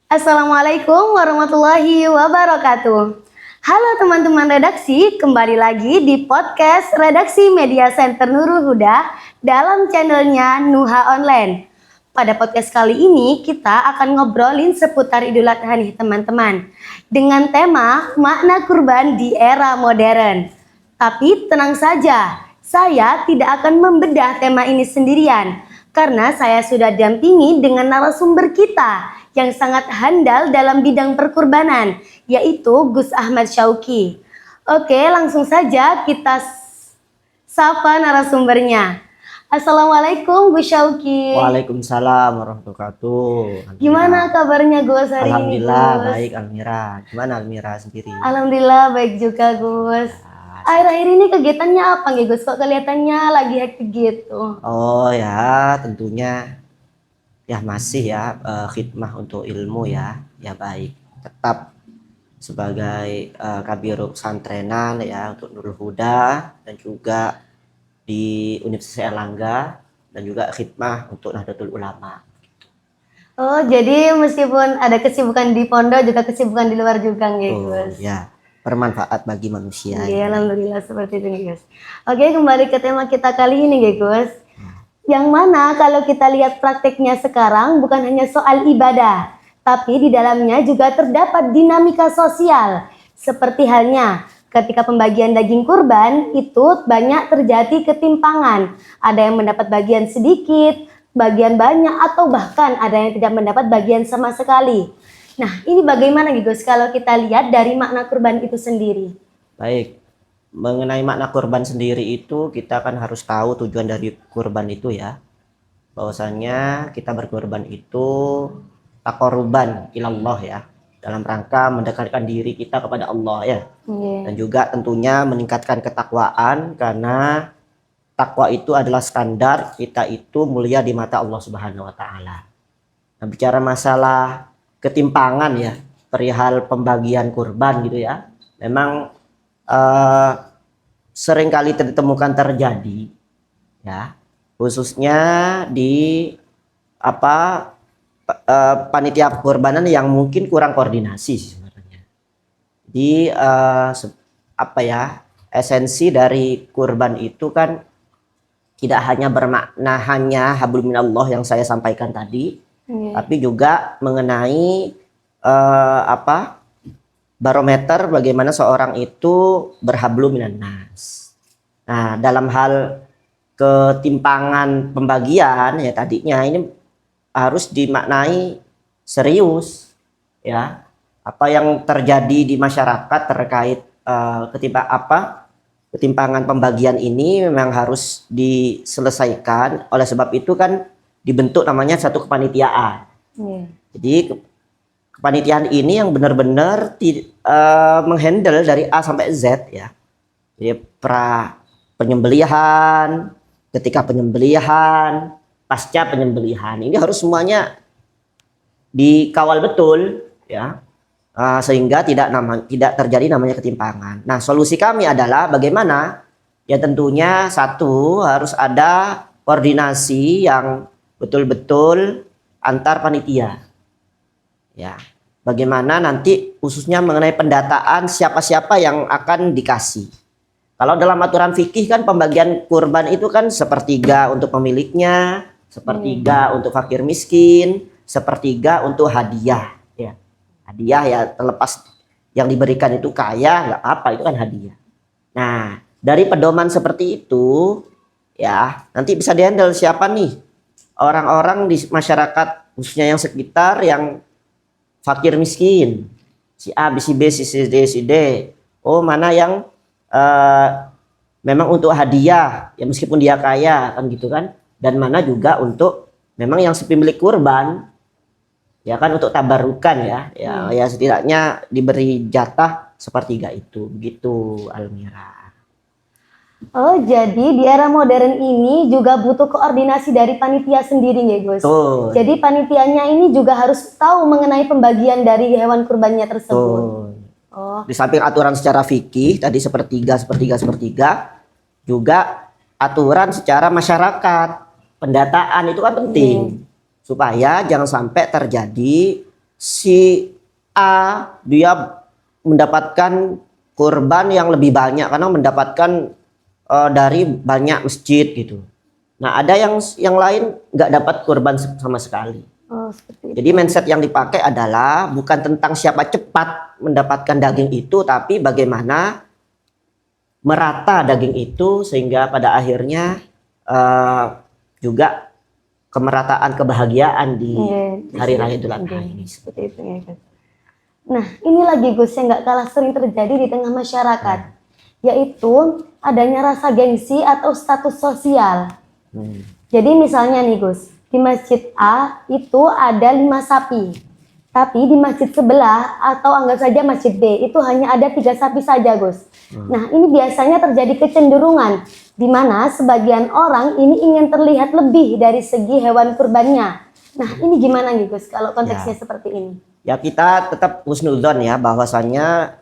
Assalamualaikum warahmatullahi wabarakatuh. Halo teman-teman redaksi, kembali lagi di podcast Redaksi Media Center Nurul Huda dalam channelnya Nuha Online. Pada podcast kali ini kita akan ngobrolin seputar Idul Adha nih teman-teman, dengan tema makna kurban di era modern. Tapi tenang saja, saya tidak akan membedah tema ini sendirian, karena saya sudah dampingi dengan narasumber kita yang sangat handal dalam bidang perkurbanan, yaitu Gus Ahmad Syauqi. Oke, langsung saja kita sapa narasumbernya. Assalamualaikum Gus Syauqi. Waalaikumsalam warahmatullahi wabarakatuh. Gimana kabarnya Gus hari ini? Alhamdulillah Gus? baik Almira. Gimana Almira sendiri? Alhamdulillah baik juga Gus. Akhir-akhir ini kegiatannya apa nggih Gus? Kok kelihatannya lagi hektik gitu? Oh ya, tentunya ya masih ya khidmah untuk ilmu ya baik. Tetap sebagai kabiro pesantrenan ya untuk Nurul Huda dan juga di Universitas Erlangga dan juga khidmah untuk Nahdlatul Ulama. Oh, jadi meskipun ada kesibukan di pondok juga kesibukan di luar juga nggih Gus? Ya, bermanfaat bagi manusia. Iya, alhamdulillah seperti itu nih Gus. Oke, kembali ke tema kita kali ini nih Gus. Yang mana kalau kita lihat prakteknya sekarang bukan hanya soal ibadah, tapi di dalamnya juga terdapat dinamika sosial. Seperti halnya ketika pembagian daging kurban itu banyak terjadi ketimpangan. Ada yang mendapat bagian sedikit, bagian banyak, atau bahkan ada yang tidak mendapat bagian sama sekali. Nah, ini bagaimana nih Gus kalau kita lihat dari makna kurban itu sendiri? Baik, mengenai makna kurban sendiri itu kita kan harus tahu tujuan dari kurban itu ya. Bahwasanya kita berkurban itu taqarruban ilallah ya, dalam rangka mendekatkan diri kita kepada Allah ya. Dan juga tentunya meningkatkan ketakwaan, karena takwa itu adalah standar kita itu mulia di mata Allah Subhanahu wa taala. Nah, bicara masalah ketimpangan ya perihal pembagian kurban gitu ya, memang seringkali ditemukan terjadi ya, khususnya di panitia kurbanan yang mungkin kurang koordinasi sebenarnya. Di esensi dari kurban itu kan tidak hanya bermakna hanya hablum minallah yang saya sampaikan tadi, tapi juga mengenai barometer bagaimana seorang itu berhablum minan nas. Nah, dalam hal ketimpangan pembagian ya tadinya ini harus dimaknai serius ya. Apa yang terjadi di masyarakat terkait ketimpangan pembagian ini memang harus diselesaikan. Oleh sebab itu kan dibentuk namanya satu kepanitiaan. Jadi kepanitiaan ini yang benar-benar menghandle dari A sampai Z ya. Jadi penyembelihan, ketika penyembelihan, pasca penyembelihan, ini harus semuanya dikawal betul ya, sehingga tidak terjadi namanya ketimpangan. Nah, solusi kami adalah bagaimana ya, tentunya satu harus ada koordinasi yang betul-betul antar panitia ya. Bagaimana nanti khususnya mengenai pendataan siapa-siapa yang akan dikasih. Kalau dalam aturan fikih kan pembagian kurban itu kan sepertiga untuk pemiliknya, sepertiga untuk fakir miskin, sepertiga untuk hadiah ya. Hadiah ya, terlepas yang diberikan itu kaya nggak apa, itu kan hadiah. Nah, dari pedoman seperti itu ya, nanti bisa dihandle siapa nih orang-orang di masyarakat khususnya yang sekitar yang fakir miskin, si A, si B, si C, si D. Oh, mana yang memang untuk hadiah ya meskipun dia kaya kan gitu kan, dan mana juga untuk memang yang si pemilik kurban ya kan, untuk tabarukan ya setidaknya diberi jatah sepertiga itu, begitu Almira. Oh, jadi di era modern ini juga butuh koordinasi dari panitia sendiri ya Gus? Jadi panitianya ini juga harus tahu mengenai pembagian dari hewan kurbannya tersebut. Oh. Di samping aturan secara fikih tadi sepertiga, juga aturan secara masyarakat, pendataan itu kan penting supaya jangan sampai terjadi si A dia mendapatkan kurban yang lebih banyak karena mendapatkan dari banyak masjid gitu. Nah, ada yang lain nggak dapat kurban sama sekali. Oh, seperti itu. Jadi mindset yang dipakai adalah bukan tentang siapa cepat mendapatkan daging itu, tapi bagaimana merata daging itu sehingga pada akhirnya juga kemerataan kebahagiaan di hari raya Idul Adha ini. Seperti itu ya Gus. Nah, ini lagi Gus yang nggak kalah sering terjadi di tengah masyarakat, yaitu adanya rasa gengsi atau status sosial. Jadi misalnya nih Gus, di masjid A itu ada 5 sapi, tapi di masjid sebelah atau anggap saja masjid B itu hanya ada 3 sapi saja Gus. Nah, ini biasanya terjadi kecenderungan di mana sebagian orang ini ingin terlihat lebih dari segi hewan kurbannya. Nah, ini gimana nih Gus kalau konteksnya seperti ini? Ya, kita tetap husnudzon ya, bahwasannya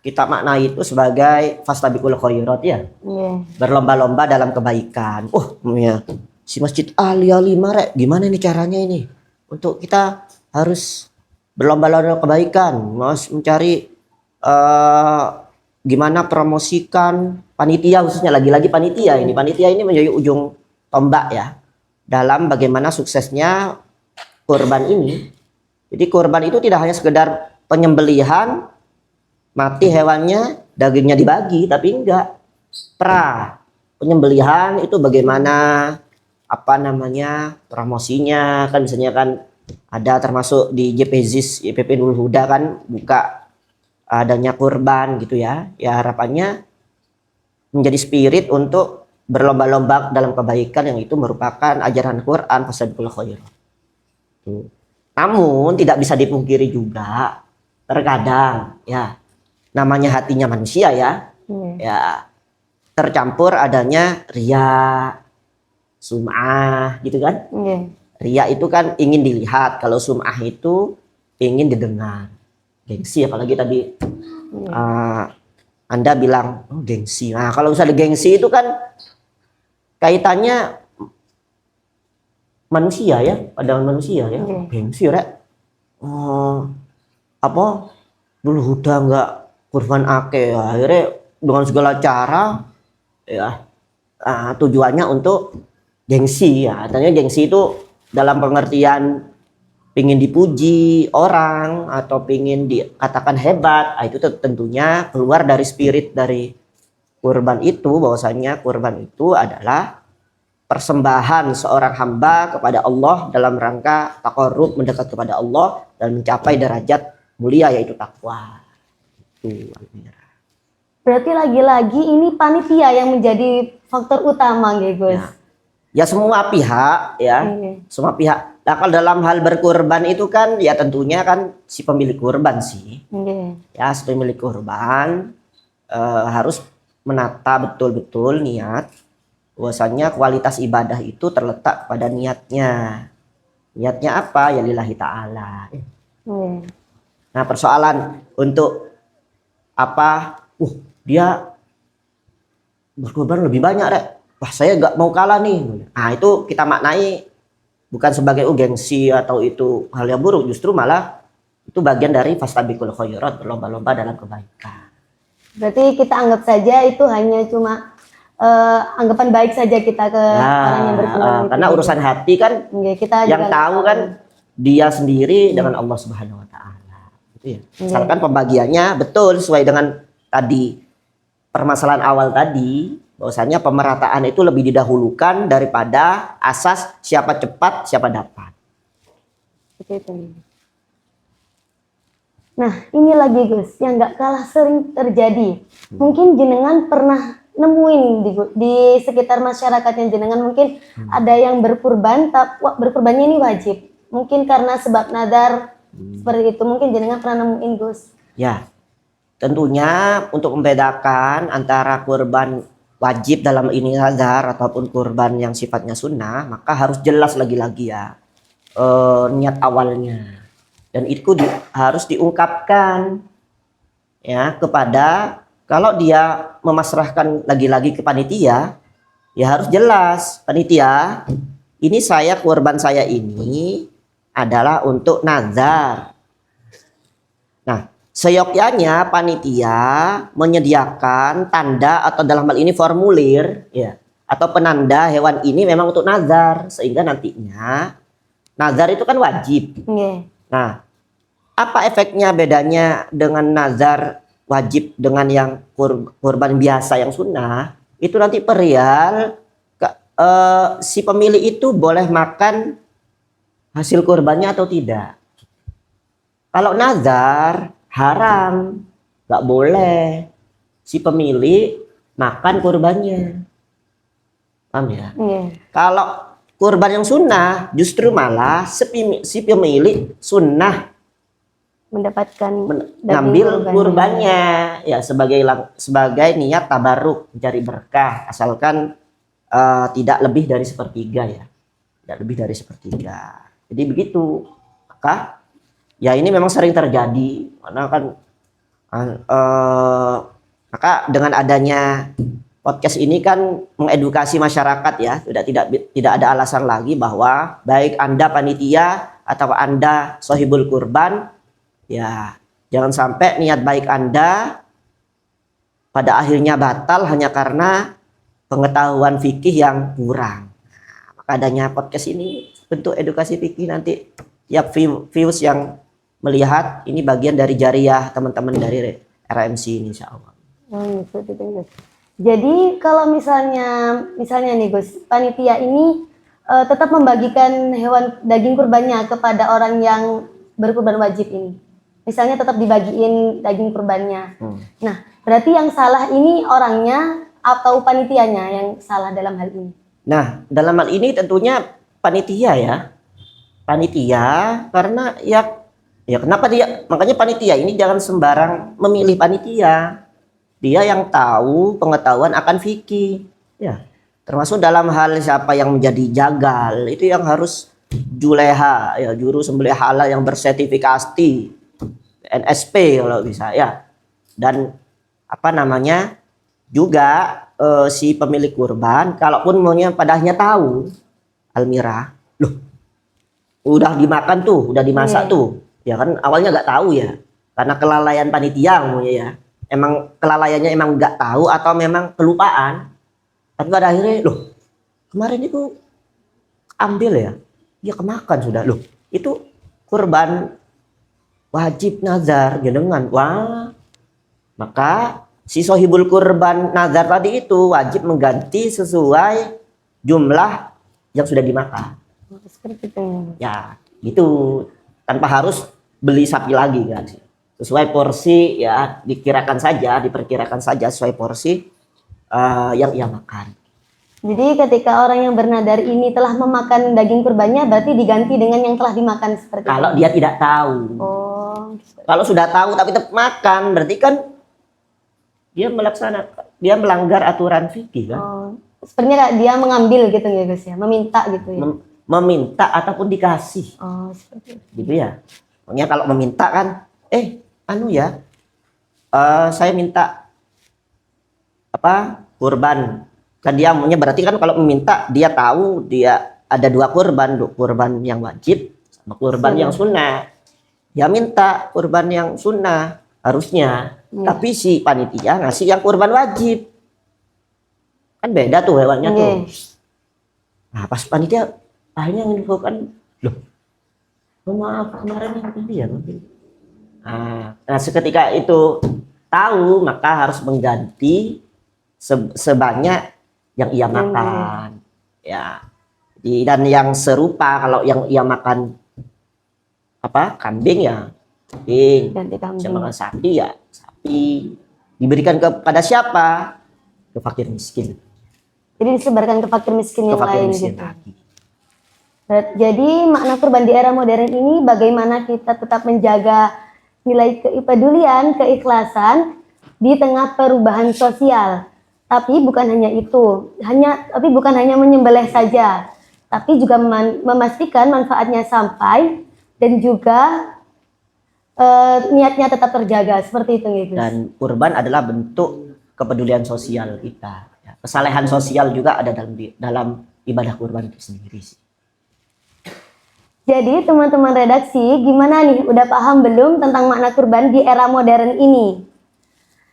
kita maknai itu sebagai fastabiqul khairat ya. Berlomba-lomba dalam kebaikan. Oh, ya. Si masjid Ali Marek, gimana nih caranya ini? Untuk kita harus berlomba-lomba kebaikan, mencari gimana promosikan panitia, khususnya lagi-lagi panitia ini. Panitia ini menjadi ujung tombak ya dalam bagaimana suksesnya kurban ini. Jadi kurban itu tidak hanya sekedar penyembelihan, mati hewannya, dagingnya dibagi, tapi enggak. Penyembelihan itu bagaimana promosinya kan, misalnya kan ada termasuk di YPP Nurul Huda kan buka adanya kurban gitu ya. Ya harapannya menjadi spirit untuk berlomba-lomba dalam kebaikan yang itu merupakan ajaran Quran fastabiqul khairat. Namun tidak bisa dipungkiri juga terkadang ya namanya hatinya manusia ya. Ya tercampur adanya riya, sum'ah gitu kan. Riya itu kan ingin dilihat, kalau sum'ah itu ingin didengar. Gengsi, apalagi tadi Anda bilang gengsi. Nah, kalau misalnya gengsi itu kan kaitannya manusia ya, pada manusia ya. Gengsi rek. Dulu udah nggak kurban akeh, akhirnya dengan segala cara ya tujuannya untuk gengsi ya. Artinya gengsi itu dalam pengertian pingin dipuji orang atau pingin dikatakan hebat, itu tentunya keluar dari spirit dari kurban itu, bahwasanya kurban itu adalah persembahan seorang hamba kepada Allah dalam rangka taqarrub, mendekat kepada Allah dan mencapai derajat mulia yaitu takwa. Berarti lagi-lagi ini panitia yang menjadi faktor utama ya Gus. Ya semua pihak ya, semua pihak. Nah, kalau dalam hal berkurban itu kan ya tentunya kan si pemilik kurban sih. Ya, si pemilik kurban harus menata betul-betul niat. Bahwasanya kualitas ibadah itu terletak pada niatnya. Niatnya apa? Ya lillahi ta'ala. Nah, persoalan untuk apa? Dia berkurban lebih banyak, Rek. Wah, saya nggak mau kalah nih. Nah, itu kita maknai bukan sebagai gengsi atau itu hal yang buruk, justru malah itu bagian dari fastabiqul khairat, berlomba-lomba dalam kebaikan. Berarti kita anggap saja itu hanya cuma anggapan baik saja kita ke orang yang berkurban. Karena urusan hati kan kita yang tahu kan dia sendiri dengan Allah Subhanahu wa taala. Gitu ya. Misalkan pembagiannya betul sesuai dengan tadi permasalahan awal tadi, bahwasanya pemerataan itu lebih didahulukan daripada asas siapa cepat siapa dapat. Nah, ini lagi Gus yang nggak kalah sering terjadi. Mungkin jenengan pernah nemuin di sekitar masyarakat yang jenengan mungkin ada yang berkurban, berkurbannya ini wajib. Mungkin karena sebab nadar seperti itu. Mungkin jenengan pernah nemuin Gus. Ya, tentunya untuk membedakan antara kurban wajib dalam ini nazar ataupun kurban yang sifatnya sunnah, maka harus jelas lagi-lagi ya niat awalnya, dan itu harus diungkapkan ya kepada, kalau dia memasrahkan lagi-lagi ke panitia ya harus jelas, panitia ini kurban saya ini adalah untuk nazar. Nah, seyogyanya panitia menyediakan tanda atau dalam hal ini formulir ya, atau penanda hewan ini memang untuk nazar, sehingga nantinya nazar itu kan wajib. Nggih. Nah, apa efeknya bedanya dengan nazar wajib dengan yang kurban biasa yang sunnah? Itu nanti perihal si pemilik itu boleh makan hasil kurbannya atau tidak. Kalau nazar haram, nggak boleh si pemilik makan kurbannya. Paham ya? Nggih. Kalau kurban yang sunnah justru malah si pemilik sunnah Mendapatkan ngambil kurbannya ya sebagai niat tabaruk, mencari berkah, asalkan tidak lebih dari sepertiga ya, tidak lebih dari sepertiga. Jadi begitu. Ya ini memang sering terjadi karena kan maka dengan adanya podcast ini kan mengedukasi masyarakat ya, tidak ada alasan lagi bahwa baik Anda panitia atau Anda sohibul kurban ya, jangan sampai niat baik Anda pada akhirnya batal hanya karena pengetahuan fikih yang kurang. Nah, maka adanya podcast ini bentuk edukasi fikih, nanti tiap views yang melihat ini bagian dari jariah teman-teman dari RMC ini, insya Allah. Seperti itu, Gus. Jadi kalau misalnya nih Gus, panitia ini tetap membagikan hewan daging kurbannya kepada orang yang berkurban wajib ini. Misalnya tetap dibagiin daging kurbannya. Nah, berarti yang salah ini orangnya atau panitianya yang salah dalam hal ini? Nah, dalam hal ini tentunya panitia ya. Panitia karena ya kenapa makanya panitia ini jangan sembarang memilih panitia. Dia yang tahu pengetahuan akan fikih. Ya, termasuk dalam hal siapa yang menjadi jagal, itu yang harus juleha ya, juru sembelih halal yang bersertifikasi NSP kalau bisa ya. Dan juga si pemilik kurban kalaupun maunya padahnya tahu Almira, loh udah dimakan tuh, udah dimasak tuh ya kan, awalnya nggak tahu ya karena kelalaian panitia maunya ya, emang kelalaiannya emang nggak tahu atau memang kelupaan, tapi pada akhirnya loh kemarin itu ambil ya kemakan sudah, loh itu kurban wajib nazar jenengan. Wah, maka si sohibul kurban nazar tadi itu wajib mengganti sesuai jumlah yang sudah dimakan. Seperti itu. Ya, gitu. Tanpa harus beli sapi lagi kan. Sesuai porsi ya, diperkirakan saja sesuai porsi yang ia makan. Jadi ketika orang yang bernadar ini telah memakan daging kurbannya, berarti diganti dengan yang telah dimakan seperti itu. Kalau dia tidak tahu. Kalau sudah tahu tapi tetap makan, berarti kan dia melanggar aturan fikih kan. Sebenarnya dia mengambil gitu ya Gus ya, meminta gitu ya. Meminta ataupun dikasih. Seperti itu. Gitu ya. Makanya kalau meminta kan, saya minta kurban. Kan dia maunya, berarti kan kalau meminta dia tahu dia ada dua kurban yang wajib sama kurban yang sunnah. Dia minta kurban yang sunnah harusnya, tapi si panitia ngasih yang kurban wajib. Kan beda tuh hewannya tuh. Nah, pas panitia akhirnya menginfokan, loh, maaf kemarin yang tadi ya. Nah, seketika itu tahu, maka harus mengganti sebanyak yang ia makan. Ya. Dan yang serupa kalau yang ia makan kambing ya kambing, yang makan sapi ya sapi. Diberikan kepada siapa? Ke fakir miskin. Jadi disebarkan ke fakir miskin yang lain gitu. Lagi. Jadi makna kurban di era modern ini bagaimana kita tetap menjaga nilai kepedulian, keikhlasan di tengah perubahan sosial. Tapi bukan hanya itu, bukan hanya menyembelih saja, tapi juga memastikan manfaatnya sampai dan juga niatnya tetap terjaga, seperti itu Gus. Dan kurban adalah bentuk kepedulian sosial kita. Ya, kesalehan sosial juga ada dalam ibadah kurban itu sendiri sih. Jadi teman-teman redaksi, gimana nih? Udah paham belum tentang makna kurban di era modern ini?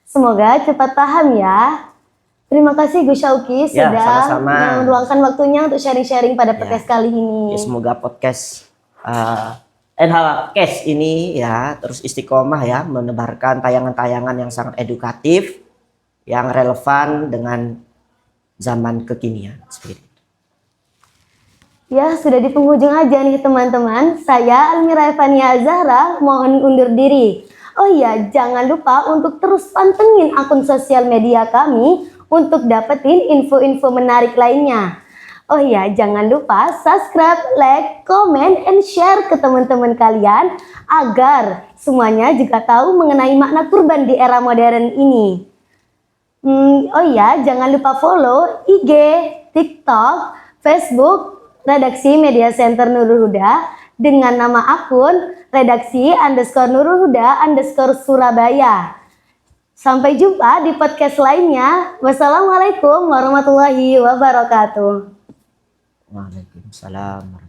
Semoga cepat paham ya. Terima kasih Gus Syauqi Ya, sudah sama-sama. meluangkan waktunya untuk sharing-sharing pada podcast kali Ya, ini. semoga podcast NHCast ini ya terus istiqomah ya menebarkan tayangan-tayangan yang sangat edukatif, yang relevan dengan zaman kekinian. Seperti itu. Ya, sudah di penghujung aja nih teman-teman. Saya Almira Evania Zahra mohon undur diri. Oh iya, jangan lupa untuk terus pantengin akun sosial media kami untuk dapetin info-info menarik lainnya. Oh iya, jangan lupa subscribe, like, comment, and share ke teman-teman kalian agar semuanya juga tahu mengenai makna kurban di era modern ini. Oh iya, jangan lupa follow IG, TikTok, Facebook, Redaksi Media Center Nurul Huda dengan nama akun redaksi_Nurul Huda_Surabaya. Sampai jumpa di podcast lainnya. Wassalamualaikum warahmatullahi wabarakatuh. Waalaikumsalam.